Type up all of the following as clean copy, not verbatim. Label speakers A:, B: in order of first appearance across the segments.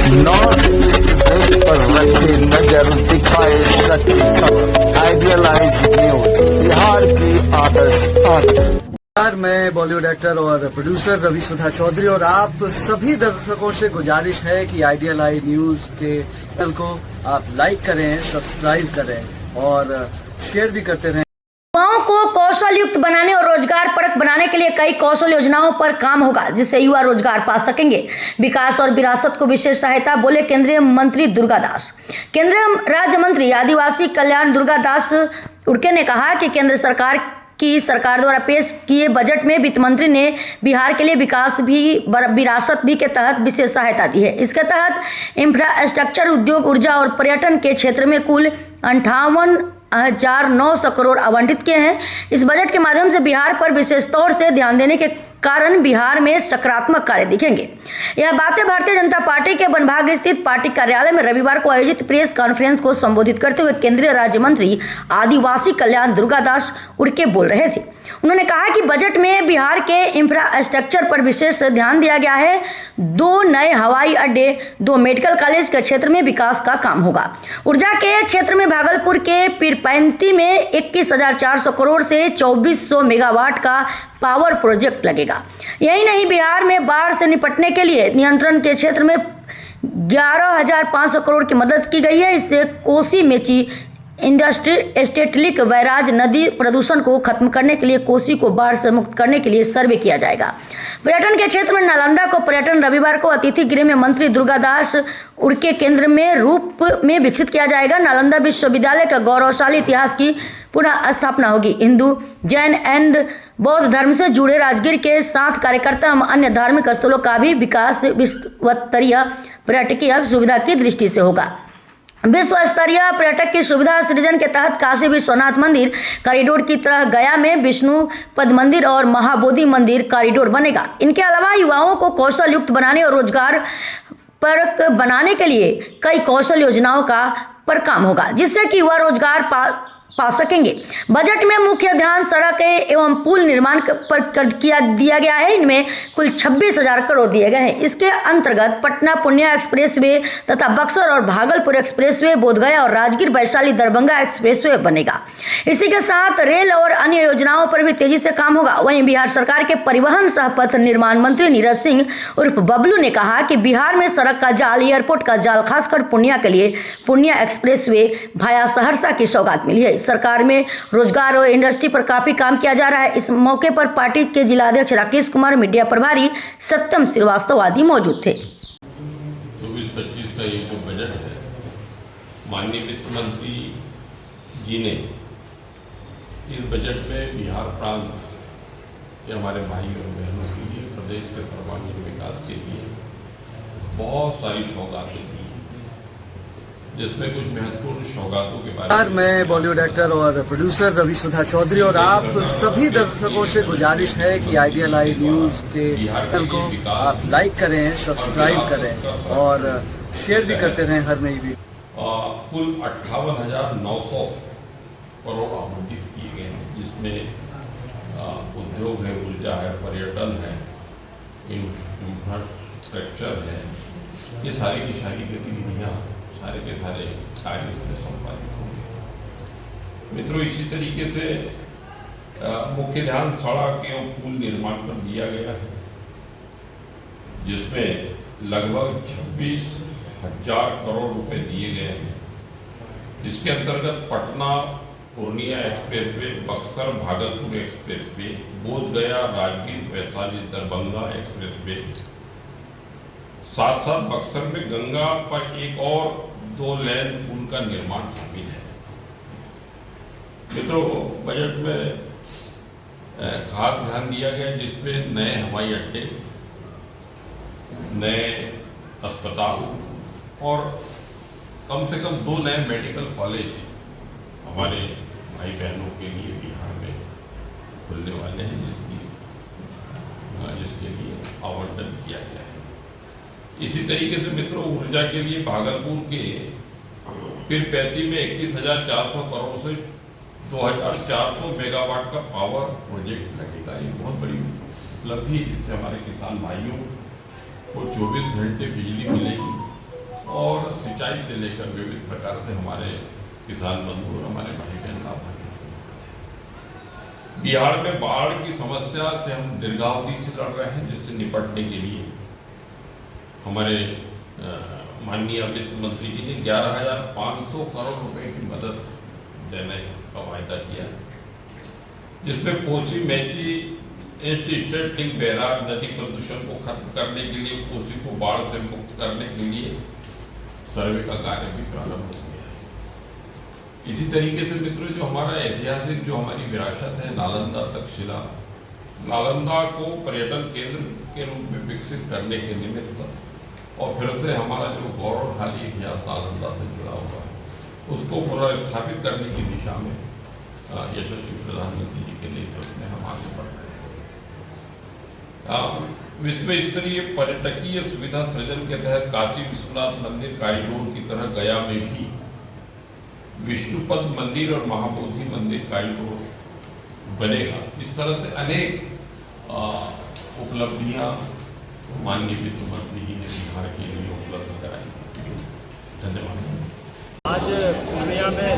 A: North east देश पर रखे नजर, दिखाए सच्ची खबर। आइडियलाइज न्यूज, बिहार की आदत। मैं बॉलीवुड एक्टर और प्रोड्यूसर रवि सुधा चौधरी और आप सभी दर्शकों से गुजारिश है कि आइडियलाइज न्यूज के चैनल को आप लाइक करें, सब्सक्राइब करें और शेयर भी करते रहें।
B: युवाओं को कौशल युक्त बनाने और रोजगार परक बनाने के लिए कई कौशल योजनाओं पर काम होगा, जिससे युवा रोजगार पा सकेंगे। विकास और विरासत को विशेष सहायता, बोले केंद्रीय मंत्री दुर्गादास। केंद्रीय राज्य मंत्री आदिवासी कल्याण दुर्गादास उड़के ने कहा कि केंद्र सरकार द्वारा पेश किए बजट में वित्त मंत्री ने बिहार के लिए विकास भी विरासत भी के तहत विशेष सहायता दी है। इसके तहत इंफ्रास्ट्रक्चर, उद्योग, ऊर्जा और पर्यटन के क्षेत्र में कुल 58,900 करोड़ आवंटित किए हैं। इस बजट के माध्यम से बिहार पर विशेष तौर से ध्यान देने के कारण बिहार में सकारात्मक कार्य दिखेंगे। यह बातें भारतीय जनता पार्टी के वनभाग स्थित पार्टी कार्यालय में रविवार को आयोजित प्रेस कॉन्फ्रेंस को संबोधित करते हुए केंद्रीय राज्य मंत्री आदिवासी कल्याण दुर्गादास उड़के बोल रहे थे। उन्होंने कहा कि बजट में बिहार के इंफ्रास्ट्रक्चर पर विशेष ध्यान दिया गया है। 2 नए हवाई अड्डे, 2 मेडिकल कॉलेज के क्षेत्र में विकास का काम होगा। ऊर्जा के क्षेत्र में भागलपुर के पीरपैंती में 21,400 करोड़ से 2,400 मेगावाट का पावर प्रोजेक्ट लगेगा। यही नहीं, बिहार में बाढ़ से निपटने के लिए नियंत्रण के क्षेत्र में 11,500 करोड़ की मदद की गई है। इससे कोसी मेची इंडस्ट्री स्टेटलिक बैराज नदी प्रदूषण को खत्म करने के लिए कोसी को बाढ़ से मुक्त करने के लिए सर्वे किया जाएगा। पर्यटन के क्षेत्र में नालंदा को पर्यटन रविवार को अतिथि गृह में मंत्री दुर्गादास उड़के केंद्र में रूप में विकसित किया जाएगा। नालंदा विश्वविद्यालय का गौरवशाली इतिहास की पुनः स्थापना होगी। हिंदू, जैन एंड बौद्ध धर्म से जुड़े राजगीर के साथ कार्यकर्ता एवं अन्य धार्मिक स्थलों का भी विकास विश्वस्तरीय पर्यटकीय सुविधा की दृष्टि से होगा। विश्व स्तरीय पर्यटक की सुविधा सृजन के तहत काशी विश्वनाथ मंदिर कॉरिडोर की तरह गया में विष्णु पद मंदिर और महाबोधि मंदिर कॉरिडोर बनेगा। इनके अलावा युवाओं को कौशल युक्त बनाने और रोजगार परक बनाने के लिए कई कौशल योजनाओं पर काम होगा, जिससे कि युवा रोजगार पा सकेंगे। बजट में मुख्य ध्यान सड़क एवं पुल निर्माण पर दिया गया है। इनमें कुल 26,000 करोड़ दिए गए हैं। इसके अंतर्गत पटना पूर्णिया एक्सप्रेसवे तथा बक्सर और भागलपुर एक्सप्रेसवे, बोधगया और राजगीर वैशाली दरभंगा एक्सप्रेसवे बनेगा। इसी के साथ रेल और अन्य योजनाओं पर भी तेजी से काम होगा। वहीं बिहार सरकार के परिवहन सह पथ निर्माण मंत्री नीरज सिंह उर्फ बबलू ने कहा कि बिहार में सड़क का जाल, एयरपोर्ट का जाल, खासकर पूर्णिया के लिए पूर्णिया एक्सप्रेसवे भाया सहरसा की सौगात मिली है। सरकार में रोजगार और इंडस्ट्री पर काफी काम किया जा रहा है। इस मौके पर पार्टी के जिलाध्यक्ष राकेश कुमार, मीडिया प्रभारी सत्यम श्रीवास्तव आदि मौजूद थे।
C: 24-25 का ये जो बजट है, माननीय वित्त मंत्री जी ने इस बजट में बिहार प्रांत के हमारे भाई और बहनों के लिए, प्रदेश के सर्वांगीण विकास के लिए बहुत सारी सौगातें दी, जिसमें कुछ महत्वपूर्ण सौगातों के बारे में
D: मैं बॉलीवुड एक्टर और प्रोड्यूसर रवि सुधा चौधरी और आप सभी दर्शकों से गुजारिश है कि आइडियलाइज न्यूज के चैनल को आप लाइक करें, सब्सक्राइब करें और शेयर भी करते रहें हर नई वीडियो।
C: कुल 58,900 करोड़ आवंटित किए गए हैं, जिसमें उद्योग है, ऊर्जा है, पर्यटन है, इंफ्रास्ट्रक्चर है। ये सारी की सारी गतिविधियाँ, सारे के सारे कार्य इसमें संपादित होंगे। मित्रों, इसी तरीके से मुख्य ध्यान सड़क एवं पुल निर्माण पर दिया गया है, जिसमें लगभग 26,000 करोड़ रुपए दिए गए हैं। इसके अंतर्गत Patna Purnia expressway, Buxar Bhagalpur expressway, Bodhgaya Rajgir Vaishali Darbhanga expressway, साथ साथ बक्सर में गंगा पर एक और 2 लेन पुल का निर्माण शामिल है। मित्रों, बजट में खास ध्यान दिया गया, जिसमें नए हवाई अड्डे, नए अस्पताल और कम से कम 2 नए मेडिकल कॉलेज हमारे भाई बहनों के लिए बिहार में खुलने वाले हैं, जिसके लिए आवंटन किया गया है। इसी तरीके से मित्रों, ऊर्जा के लिए भागलपुर के पीरपैंती में 21,400 करोड़ से 2,400 मेगावाट का पावर प्रोजेक्ट लगेगा। ये बहुत बड़ी उपलब्धि है, जिससे हमारे किसान भाइयों को 24 घंटे बिजली मिलेगी सिंचाई से लेकर विविध प्रकार से हमारे किसान बंधु और हमारे भाई बहन लाभान्वित हैं। बिहार में बाढ़ की समस्या से हम दीर्घावधि से लड़ रहे हैं, जिससे निपटने के लिए हमारे माननीय वित्त मंत्री जी ने 11,500 करोड़ रुपए की मदद देने का वायदा किया है, जिसमें Kosi Mechi state link barrage नदी प्रदूषण को खत्म करने के लिए, कोसी को बाढ़ से मुक्त करने के लिए सर्वे का कार्य भी प्रारंभ हो गया है। इसी तरीके से मित्रों, जो हमारा ऐतिहासिक जो हमारी विरासत है नालंदा तक्षशिला, नालंदा को पर्यटन केंद्र के रूप में विकसित करने के निमित्त और फिर से हमारा जो गौरवशाली इतिहास नालंदा से जुड़ा हुआ है, उसको पुनर्स्थापित करने की दिशा में यशस्वी प्रधानमंत्री जी के नेतृत्व में हम आगे बढ़ रहे हैं। विश्व स्तरीय पर्यटकीय सुविधा सृजन के तहत काशी विश्वनाथ मंदिर कॉरिडोर की तरह गया में भी विष्णुपद मंदिर और महाबोधि मंदिर कॉरिडोर बनेगा। इस तरह से अनेक उपलब्धियां माननीय वित्त मंत्री जी ने बिहार के लिए उपलब्ध कराई। धन्यवाद।
E: आज पूर्णिया में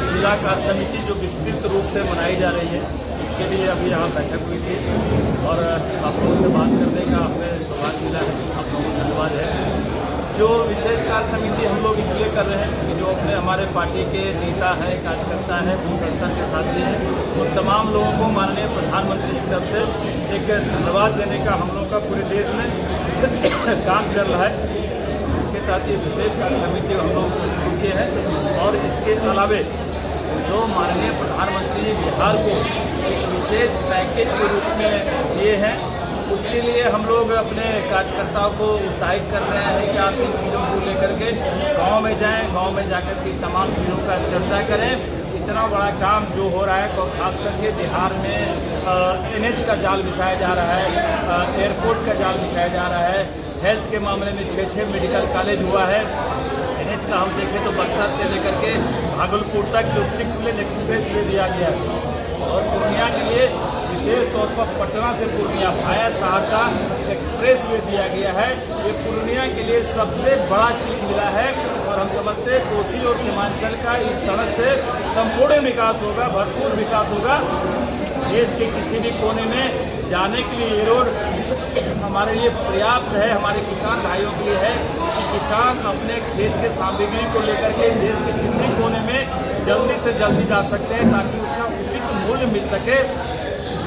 E: जिला कार्य समिति जो विस्तृत रूप से मनाई जा रही है, इसके लिए अभी यहाँ बैठक हुई थी और आप लोगों से बात करने का हमें सौभाग्य मिला है। आप लोगों को धन्यवाद है। जो विशेष कार्य समिति हम लोग इसलिए कर रहे हैं कि जो अपने हमारे पार्टी के नेता है, कार्यकर्ता है, बूथ स्तर के साथी हैं, उन तमाम लोगों को माननीय प्रधानमंत्री की तरफ से एक धन्यवाद देने का हम लोग का पूरे देश में काम चल रहा है। इसके तहत ये विशेष कार्य समिति हम लोग शुरू किए हैं और इसके अलावे जो माननीय प्रधानमंत्री बिहार को एक विशेष पैकेज के रूप में दिए हैं, उसके लिए हम लोग अपने कार्यकर्ताओं को उत्साहित कर रहे हैं कि आप इन चीज़ों को लेकर के गांव में जाएं, गांव में जाकर के तमाम चीज़ों का चर्चा करें। इतना बड़ा काम जो हो रहा है, तो खास करके बिहार में NH का जाल बिछाया जा रहा है, एयरपोर्ट का जाल बिछाया जा रहा है, हेल्थ के मामले में 6 मेडिकल कॉलेज हुआ है। NH का हम देखें तो बक्सर से लेकर के भागलपुर तक जो 6 लेन एक्सप्रेस वे दिया गया है और पूर्णिया के लिए विशेष तौर पर पटना से पूर्णिया भाया सहरसा एक्सप्रेस वे दिया गया है। ये पूर्णिया के लिए सबसे बड़ा चीज मिला है और हम समझते हैं कोसी और सीमांचल का इस सड़क से संपूर्ण विकास होगा, भरपूर विकास होगा। देश के किसी भी कोने में जाने के लिए ये रोड हमारे लिए पर्याप्त है, हमारे किसान भाइयों के लिए है कि किसान अपने खेत के सामग्री को लेकर के देश के किसी कोने में जल्दी से जल्दी जा सकते हैं ताकि उसका उचित मूल्य मिल सके।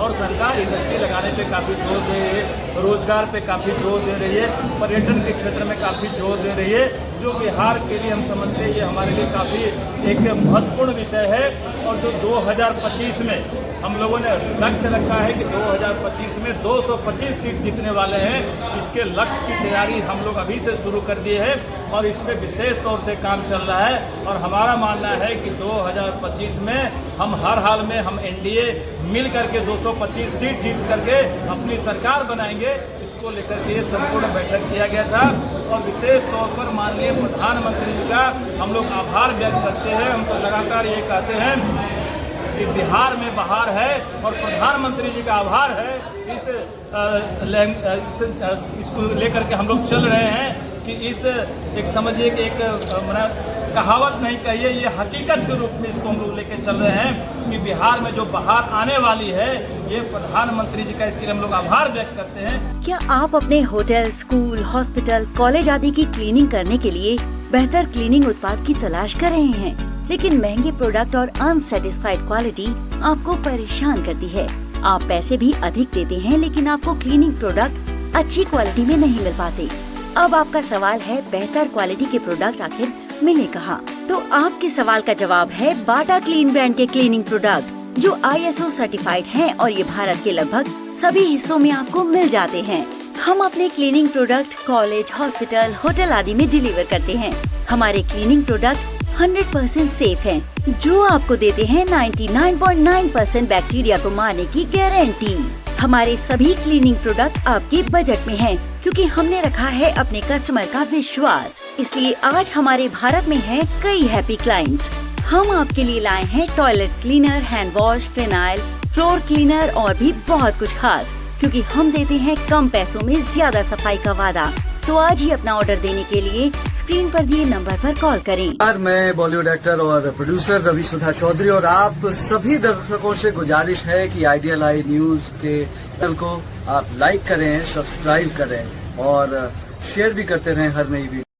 E: और सरकार इंडस्ट्री लगाने पे काफ़ी जोर दे रही है, रोजगार पे काफ़ी जोर दे रही है, पर्यटन के क्षेत्र में काफ़ी जोर दे रही है, जो बिहार के लिए हम समझते हैं ये हमारे लिए काफ़ी एक महत्वपूर्ण विषय है। और जो 2025 में हम लोगों ने लक्ष्य रखा है कि 2025 में 225 सीट जीतने वाले हैं, इसके लक्ष्य की तैयारी हम लोग अभी से शुरू कर दिए हैं और इस पर विशेष तौर से काम चल रहा है। और हमारा मानना है कि 2025 में हम हर हाल में हम NDA मिल करके 225 सीट जीत करके अपनी सरकार बनाएंगे। इसको लेकर के संपूर्ण बैठक किया गया था और विशेष तौर पर माननीय प्रधानमंत्री जी का हम लोग आभार व्यक्त करते हैं। हम तो लगातार ये कहते हैं कि बिहार में बहार है और प्रधानमंत्री जी का आभार है। इसको लेकर के हम लोग चल रहे हैं कि इस एक समझिए कि एक कहावत नहीं कहिए, ये हकीकत के रूप में इसको हम लोग लेके चल रहे हैं कि बिहार में जो बहार आने वाली है ये प्रधानमंत्री जी का, इसके लिए हम लोग आभार व्यक्त करते हैं।
F: क्या आप अपने होटल, स्कूल, हॉस्पिटल, कॉलेज आदि की क्लीनिंग करने के लिए बेहतर क्लीनिंग उत्पाद की तलाश कर रहे हैं, लेकिन महंगे प्रोडक्ट और अनसेटिस्फाइड क्वालिटी आपको परेशान करती है? आप पैसे भी अधिक देते हैं लेकिन आपको क्लीनिंग प्रोडक्ट अच्छी क्वालिटी में नहीं मिल पाते। अब आपका सवाल है बेहतर क्वालिटी के प्रोडक्ट आखिर मिले कहाँ? तो आपके सवाल का जवाब है बाटा क्लीन ब्रांड के क्लीनिंग प्रोडक्ट, जो ISO सर्टिफाइड हैं और ये भारत के लगभग सभी हिस्सों में आपको मिल जाते हैं। हम अपने cleaning product college, hospital, hotel आदि में डिलीवर करते हैं। हमारे क्लीनिंग प्रोडक्ट 100% सेफ हैं, जो आपको देते हैं 99.9% बैक्टीरिया को मारने की गारंटी। हमारे सभी क्लीनिंग प्रोडक्ट आपके बजट में हैं, क्योंकि हमने रखा है अपने कस्टमर का विश्वास। इसलिए आज हमारे भारत में हैं कई हैप्पी क्लाइंट्स। हम आपके लिए लाए हैं toilet cleaner, hand wash, phenyl, floor cleaner और भी बहुत कुछ खास, क्योंकि हम देते हैं कम पैसों में ज्यादा सफाई का वादा। तो आज ही अपना ऑर्डर देने के लिए स्क्रीन पर दिए नंबर पर कॉल करें।
D: यार मैं बॉलीवुड एक्टर और प्रोड्यूसर रवि सुधा चौधरी और आप सभी दर्शकों से गुजारिश है कि आइडियल आई न्यूज के चैनल को आप लाइक करें, सब्सक्राइब करें और शेयर भी करते रहें हर नई वीडियो।